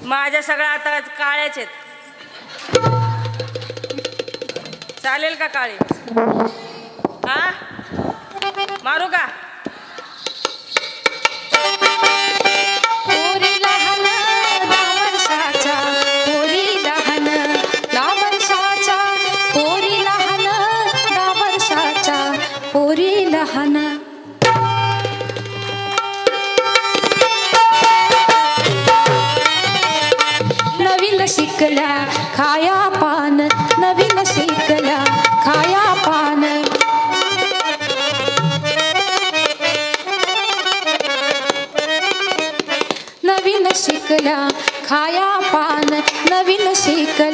माझ्या सगळ्या आता काळ्याच आहेत. चालेल का काळे? हा मारू का? पोरी लहान दहा वर्षाच्या, पोरी लहान दहा वर्षाच्या, पोरी लहान दहा वर्षाच्या, पोरी लहान. नवीन शिकल्या खाया पान, नवीन शिकल्या खाया पान. नवीन शिकल्या खाया पान, नवीन शिकल्या